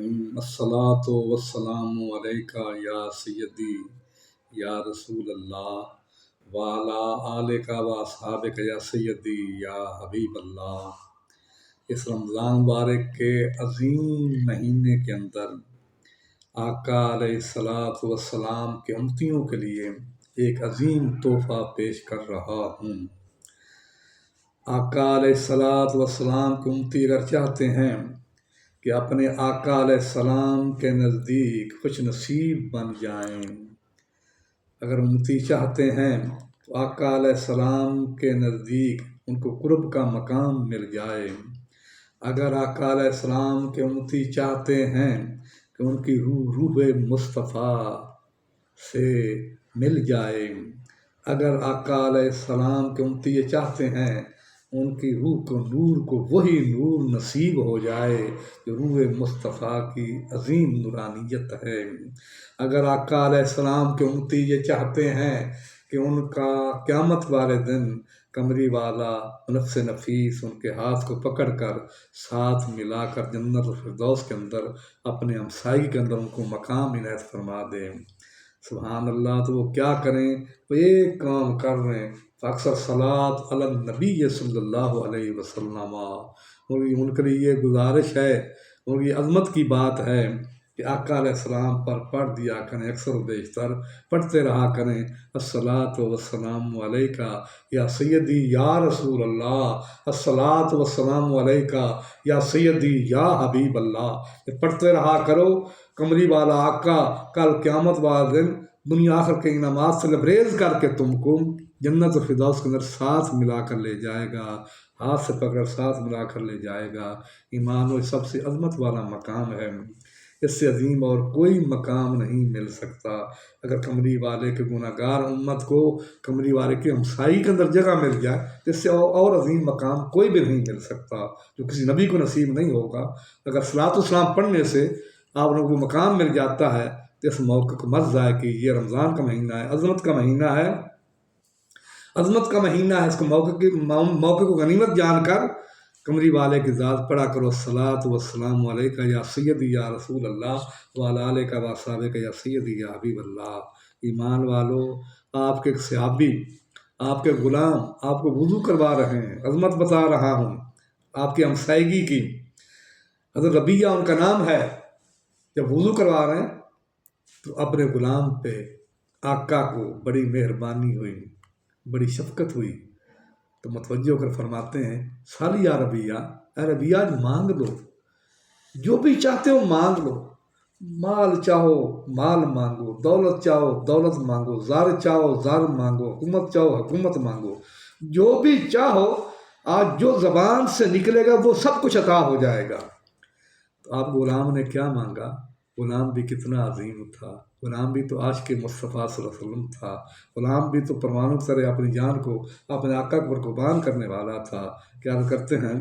الرحیم الصلاۃ والسلام علیکہ یا سیدی یا رسول اللہ وعلی آلکہ و اصحابکہ یا سیدی یا حبیب اللہ۔ اس رمضان مبارک کے عظیم مہینے کے اندر آقا علیہ الصلاۃ والسلام کے امتیوں کے لیے ایک عظیم تحفہ پیش کر رہا ہوں۔ آقا علیہ الصلاۃ والسلام کے امتی اگر چاہتے ہیں کہ اپنے آقا علیہ السلام کے نزدیک خوش نصیب بن جائیں، اگر امتی چاہتے ہیں تو آقا علیہ السلام کے نزدیک ان کو قرب کا مقام مل جائے، اگر آقا علیہ السلام کے امتی چاہتے ہیں کہ ان کی روح مصطفیٰ سے مل جائے، اگر آقا علیہ السلام کے امتی یہ چاہتے ہیں ان کی روح کو نور کو وہی نور نصیب ہو جائے جو روح مصطفیٰ کی عظیم نورانیت ہے، اگر آقا علیہ السلام کے امتی یہ چاہتے ہیں کہ ان کا قیامت والے دن قمری والا نفس نفیس ان کے ہاتھ کو پکڑ کر ساتھ ملا کر جنت الفردوس کے اندر اپنے ہمسائی کے اندر ان کو مقام عنایت فرما دیں، سبحان اللہ، تو وہ کیا کریں؟ وہ ایک کام کر رہے ہیں، اکثر صلاۃ علی النبی صلی اللہ علیہ وسلم، ان کے لیے یہ گزارش ہے، ان کی عظمت کی بات ہے کہ آقا علیہ السلام پر پڑھ دیا کریں، اکثر و بیشتر پڑھتے رہا کریں، الصلاۃ والسلام علیکہ یا سیدی یا رسول اللہ، الصلاۃ والسلام علیکہ یا سیدی یا حبیب اللہ، یہ پڑھتے رہا کرو۔ قمری والا آقا کل قیامت والا دن دنیا آخر کے انعامات سے لبریز کر کے تم کو جنت الفردوس کے اندر ساتھ ملا کر لے جائے گا، ہاتھ سے پکڑ ساتھ ملا کر لے جائے گا۔ ایمان و سب سے عظمت والا مقام ہے، اس سے عظیم اور کوئی مقام نہیں مل سکتا۔ اگر قمری والے کے گناہ گار امت کو قمری والے کے ہمسائی کے اندر جگہ مل جائے، اس سے اور عظیم مقام کوئی بھی نہیں مل سکتا جو کسی نبی کو نصیب نہیں ہوگا۔ اگر صلاۃ والسلام پڑھنے سے آپ لوگوں کو مقام مل جاتا ہے تو اس موقع کو مت ضائع کیجیے۔ رمضان کا مہینہ ہے، عظمت کا مہینہ ہے، عظمت کا مہینہ ہے، اس کو موقع کو غنیمت جان کر قمری والے کی ذات پڑھا کرو، الصلاۃ والسلام علیکہ یا سیدی یا رسول اللہ وعلی آلکہ و اصحابکہ یا سیدی یا حبیب اللہ۔ ایمان والو، آپ کے صحابی، آپ کے غلام آپ کو وضو کروا رہے ہیں، عظمت بتا رہا ہوں آپ کی ہمسائیگی کی، حضرت ربیہ ان کا نام ہے، جب وضو کروا رہے ہیں تو اپنے غلام پہ آقا کو بڑی مہربانی ہوئی، بڑی شفقت ہوئی، تو متوجہ ہو کر فرماتے ہیں سالی یا ربیہ، اے ربیہ مانگ لو، جو بھی چاہتے ہو مانگ لو، مال چاہو مال مانگو، دولت چاہو دولت مانگو، زر چاہو زر مانگو، حکومت چاہو حکومت مانگو، جو بھی چاہو آج جو زبان سے نکلے گا وہ سب کچھ عطا ہو جائے گا۔ تو آپ غلام نے کیا مانگا؟ غلام بھی کتنا عظیم تھا، غلام بھی تو عاشق مصطفیٰ صلی اللہ علیہ وسلم تھا، غلام بھی تو پروانوں کی طرح اپنی جان کو اپنے آقا پر قربان کرنے والا تھا۔ کیا کرتے ہیں؟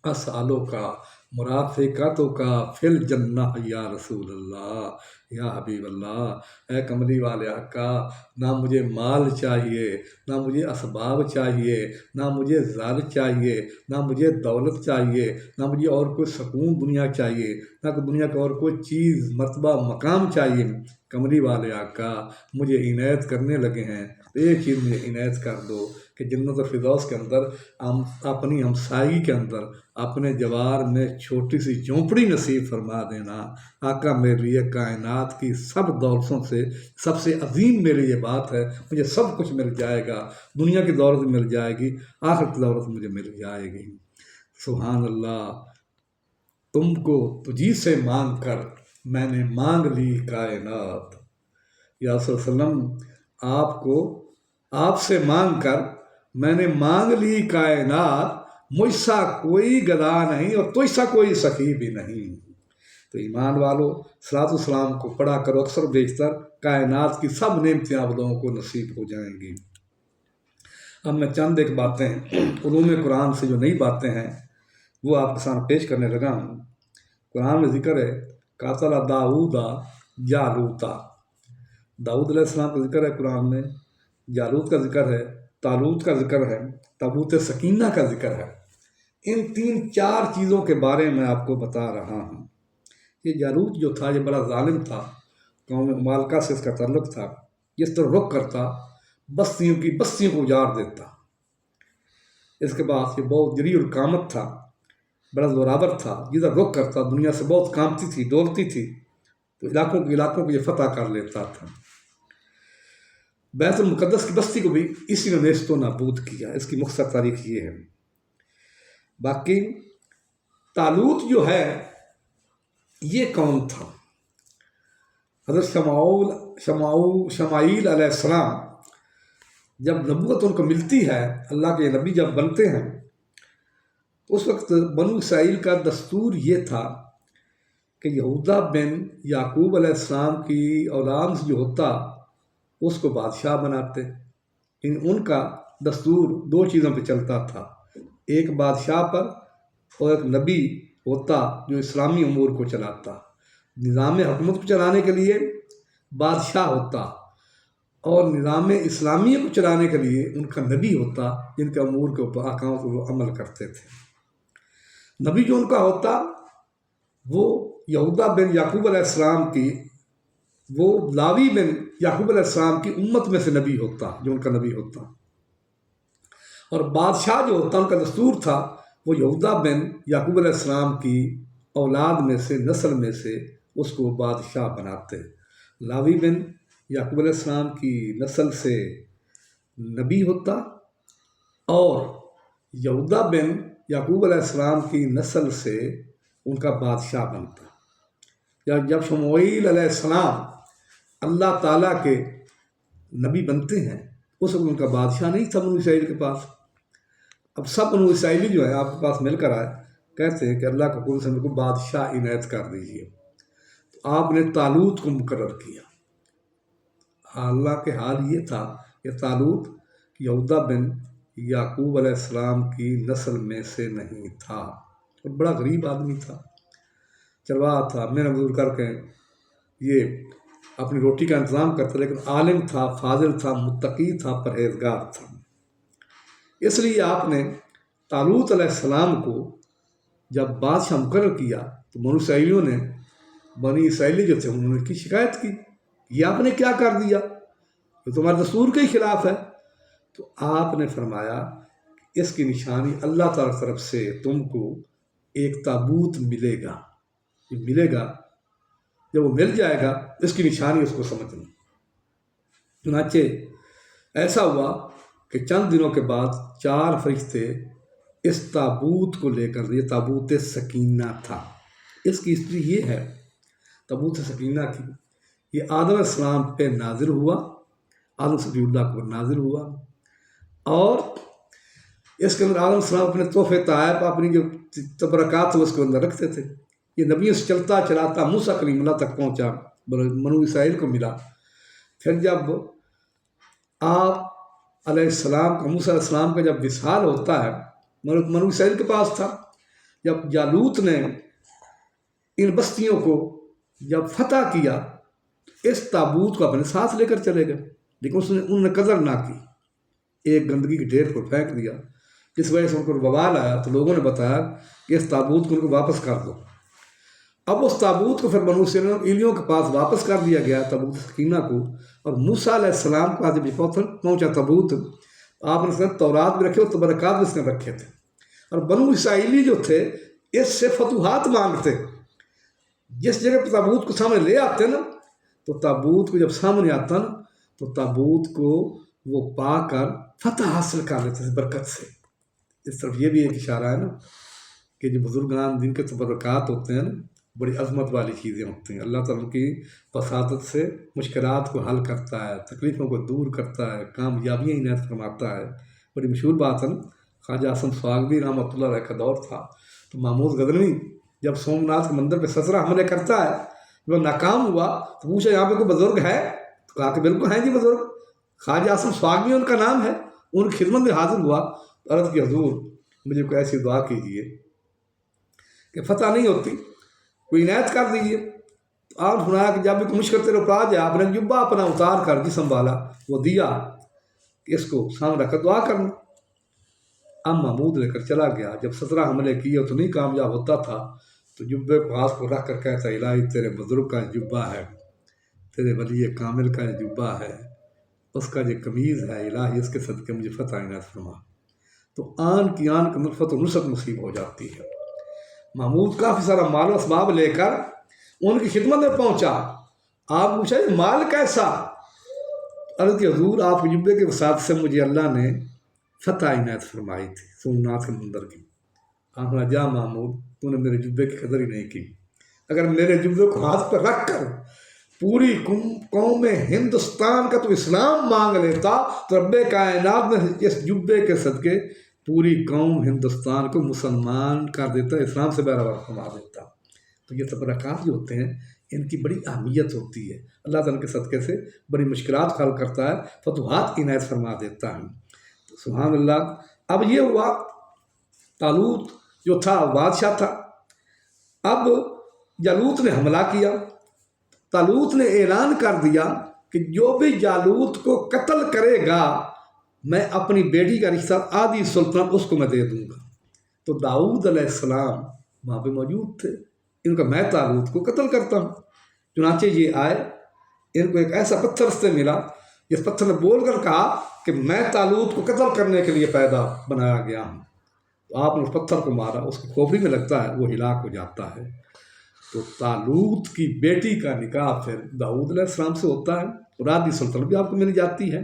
اسالو کا مرافقتو کا فی الجنہ یا رسول اللہ یا حبیب اللہ، اے قمری والے آقا، نہ مجھے مال چاہیے، نہ مجھے اسباب چاہیے، نہ مجھے زر چاہیے، نہ مجھے دولت چاہیے، نہ مجھے اور کوئی سکون دنیا چاہیے، نہ دنیا کا اور کوئی چیز مرتبہ مقام چاہیے۔ قمری والے آقا مجھے عنایت کرنے لگے ہیں، ایک چیز مجھے عنایت کر دو کہ جنت الفردوس کے اندر اپنی ہمسائی کے اندر اپنے جوار میں چھوٹی سی جھونپڑی نصیب فرما دینا۔ آقا میرے لیے کائنات کی سب دولتوں سے سب سے عظیم میری یہ بات ہے، مجھے سب کچھ مل جائے گا، دنیا کی دولت مل جائے گی، آخرت کی دولت مجھے مل جائے گی۔ سبحان اللہ، تم کو تجھی سے مانگ کر میں نے مانگ لی کائنات، یا صلی اللہ علیہ وسلم آپ کو آپ سے مانگ کر میں نے مانگ لی کائنات، مجھ سا کوئی گدا نہیں اور تجھ سا کوئی سخی بھی نہیں۔ تو ایمان والو، صلاۃ السلام کو پڑھا کرو، اکثر بیشتر کائنات کی سب نعمتیں آپ لوگوں کو نصیب ہو جائیں گی۔ اب میں چند ایک باتیں علوم قرآن سے جو نئی باتیں ہیں وہ آپ کے سامنے پیش کرنے لگا ہوں۔ قرآن میں ذکر ہے قاتل داؤد جالوتا، داؤد علیہ السلام کا ذکر ہے قرآن میں، جالوت کا ذکر ہے، طالوت کا ذکر ہے، تابوت سکینہ کا ذکر ہے۔ ان تین چار چیزوں کے بارے میں آپ کو بتا رہا ہوں۔ یہ جالوت جو تھا یہ بڑا ظالم تھا، قوم مالکہ سے اس کا تعلق تھا، جس طرح رخ کرتا بستیوں کو اجاڑ دیتا۔ اس کے بعد یہ بہت جری القامت تھا، بڑا زورآور تھا، جدھر رخ کرتا دنیا سے بہت کامتی تھی، دولتی تھی، تو علاقوں کو یہ فتح کر لیتا تھا۔ بیت المقدس کی بستی کو بھی اسی نے نیست و نابود کیا۔ اس کی مختصر تاریخ یہ ہے۔ باقی طالوت جو ہے یہ کون تھا؟ حضرت شمائیل علیہ السلام جب نبوت ان کو ملتی ہے، اللہ کے نبی جب بنتے ہیں، اس وقت بنو اسرائیل کا دستور یہ تھا کہ یہوذا بن یعقوب علیہ السلام کی اولاد جو ہوتا اس کو بادشاہ بناتے۔ ان کا دستور دو چیزوں پہ چلتا تھا، ایک بادشاہ پر اور ایک نبی ہوتا جو اسلامی امور کو چلاتا۔ نظام حکومت کو چلانے کے لیے بادشاہ ہوتا اور نظام اسلامی کو چلانے کے لیے ان کا نبی ہوتا، جن کے امور کے اوپر احکامات کو وہ عمل کرتے تھے۔ نبی جو ان کا ہوتا وہ یہوذا بن یعقوب علیہ السلام کی، وہ لاوی بن یعقوب علیہ السلام کی امت میں سے نبی ہوتا، جو ان کا نبی ہوتا۔ اور بادشاہ جو ہوتا ان کا دستور تھا وہ یہوذا بن یعقوب علیہ السلام کی اولاد میں سے، نسل میں سے اس کو بادشاہ بناتے۔ لاوی بن یعقوب علیہ السلام کی نسل سے نبی ہوتا اور یہوذا بن یعقوب علیہ السلام کی نسل سے ان کا بادشاہ بنتا۔ جب شموئیل علیہ السلام اللہ تعالیٰ کے نبی بنتے ہیں، اس وقت ان کا بادشاہ نہیں تھا بنو اسرائیل کے پاس۔ اب سب بنو اسرائیلی جو ہے آپ کے پاس مل کر آئے، کہتے ہیں کہ اللہ کا حکم سے ان کو بادشاہ عنایت کر دیجیے، تو آپ نے طالوت کو مقرر کیا۔ اللہ کے حال یہ تھا کہ طالوت یہوذا بن یعقوب علیہ السلام کی نسل میں سے نہیں تھا، اور بڑا غریب آدمی تھا، چرواہا تھا، محنت مزدور کر کے یہ اپنی روٹی کا انتظام کرتا، لیکن عالم تھا، فاضل تھا، متقی تھا، پرہیزگار تھا۔ اس لیے آپ نے طالوت علیہ السلام کو جب بادشاہ مقرر کیا تو بنی اسرائیلی جو تھے انہوں نے کی شکایت کی، یہ آپ نے کیا کر دیا، یہ تمہارے دستور کے ہی خلاف ہے۔ تو آپ نے فرمایا کہ اس کی نشانی اللہ تعالیٰ کی طرف سے تم کو ایک تابوت ملے گا، یہ ملے گا، جب وہ مل جائے گا اس کی نشانی اس کو سمجھنا۔ چنانچہ ایسا ہوا کہ چند دنوں کے بعد 4 فرشتے اس تابوت کو لے کر، یہ تابوت سکینہ تھا، اس کی ہسٹری یہ ہے تابوت سکینہ کی، یہ آدم علیہ السلام پہ نازل ہوا، آدم صفی اللہ کو نازل ہوا، اور اس کے اندر آدم علیہ السلام اپنے تحفے طائب، اپنی جو تبرکات اس کے اندر رکھتے تھے۔ یہ نبیوں سے چلتا چلاتا موسیٰ کلیم اللہ تک پہنچا، بنو اسرائیل کو ملا۔ پھر جب آپ علیہ السلام کا، موسیٰ علیہ السلام کا جب وصال ہوتا ہے، بنو اسرائیل کے پاس تھا، جب جالوت نے ان بستیوں کو جب فتح کیا، اس تابوت کو اپنے ساتھ لے کر چلے گئے، لیکن انہوں نے قدر نہ کی، ایک گندگی کے ڈھیر کو پھینک دیا، جس وجہ سے ان کو وبال آیا۔ تو لوگوں نے بتایا کہ اس تابوت کو ان کو واپس کر دو۔ اب اس تابوت کو پھر بنو اسرائیلیوں کے پاس واپس کر دیا گیا، تابوت سکینہ کو، اور موسیٰ علیہ السلام کے پاس جب یہ پہنچا تابوت، آپ نے تورات بھی رکھے اور تبرکات بھی اس نے رکھے تھے، اور بنو اسرائیلی جو تھے اس سے فتوحات مانگتے، جس جگہ پہ تابوت کو سامنے لے آتے نا، تو تابوت کو جب سامنے آتا نا تو تابوت کو وہ پا کر فتح حاصل کر لیتے تھے برکت سے۔ اس طرف یہ بھی ایک اشارہ ہے نا کہ جو بزرگان جن کے تبرکات ہوتے ہیں نا، بڑی عظمت والی چیزیں ہوتی ہیں، اللہ تعالیٰ کی وساطت سے مشکلات کو حل کرتا ہے، تکلیفوں کو دور کرتا ہے، کامیابیاں عنایت فرماتا ہے۔ بڑی مشہور بات ہے نا، خواجہ حسن سواگوی رحمۃ اللہ علیہ کا دور تھا، تو محمود غزنوی جب سومناتھ کے مندر پہ 17 حملے کرتا ہے، جب ناکام ہوا تو پوچھا یہاں پہ کوئی بزرگ ہے؟ تو کہا کہ بالکل ہیں جی بزرگ، خواجہ حسن سواگوی ان کا نام ہے۔ ان کی خدمت میں حاضر ہوا، عرض کی حضور مجھے کوئی ایسی دعا کیجیے کہ فتح نہیں ہوتی، کوئی عنایت کر دیجیے۔ تو آپ سنایا کہ جب بھی کوئی مشکل تیرے اوپر آ جائے، آپ نے جبہ اپنا اتار کر جسم والا وہ دیا کہ اس کو سامنے رکھ کر دعا کرنا۔ اب محمود لے کر چلا گیا، جب 17 حملے کیے تو نہیں کامیاب ہوتا تھا، تو جبے کو ہاتھ کو رکھ کر کہتا ہے الہی تیرے بزرگ کا جبہ ہے، تیرے ولی کامل کا جبہ ہے، اس کا جو قمیض ہے الہی اس کے صدقے مجھے فتح عنایت فرما۔ تو آن کی آن کا نصرت و نصرت نصیب ہو جاتی ہے۔ محمود کافی سارا مال و اسباب لے کر ان کی خدمت میں پہنچا۔ آپ پوچھا یہ مال کیسا؟ عرض کہ حضور آپ کے جبے کے وسعت سے مجھے اللہ نے فتح عنایت فرمائی تھی سومنات کے مندر کی۔ آپ نے جا محمود تو نے میرے جبے کی قدر ہی نہیں کی، اگر میرے جبے کو ہاتھ پر رکھ کر پوری قوم ہندوستان کا تو اسلام مانگ لیتا تو رب کائنات نے اس جبے کے صدقے پوری قوم ہندوستان کو مسلمان کر دیتا، اسلام سے برابر فرما دیتا۔ تو یہ تبرکات جو ہوتے ہیں ان کی بڑی اہمیت ہوتی ہے، اللہ تعالیٰ کے صدقے سے بڑی مشکلات حل کرتا ہے، فتوحات عنایت فرما دیتا ہے۔ تو سبحان اللہ۔ اب یہ ہوا طالوت جو تھا بادشاہ تھا، اب جالوت نے حملہ کیا۔ طالوت نے اعلان کر دیا کہ جو بھی جالوت کو قتل کرے گا میں اپنی بیٹی کا رشتہ آدھی سلطنت اس کو میں دے دوں گا۔ تو داؤد علیہ السلام وہاں پہ موجود تھے، ان کا میں طالوت کو قتل کرتا ہوں۔ چنانچہ یہ آئے، ان کو ایک ایسا پتھر سے ملا جس پتھر نے بول کر کہا کہ میں طالوت کو قتل کرنے کے لیے پیدا بنایا گیا ہوں۔ تو آپ نے اس پتھر کو مارا، اس کو کھوپڑی میں لگتا ہے، وہ ہلاک ہو جاتا ہے۔ تو طالوت کی بیٹی کا نکاح پھر داؤد علیہ السلام سے ہوتا ہے اور آدھی سلطنت بھی آپ کو مل جاتی ہے۔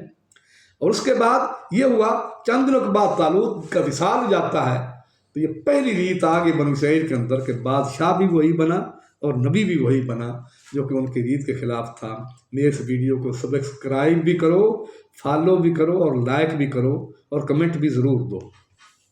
اور اس کے بعد یہ ہوا چند دنوں کے بعد طالوت کا وصال ہو جاتا ہے۔ تو یہ پہلی ریت آ گئی بنی اسرائیل کے اندر کہ بادشاہ بھی وہی بنا اور نبی بھی وہی بنا جو کہ ان کی ریت کے خلاف تھا۔ میرے اس ویڈیو کو سبسکرائب بھی کرو، فالو بھی کرو اور لائک بھی کرو اور کمنٹ بھی ضرور دو۔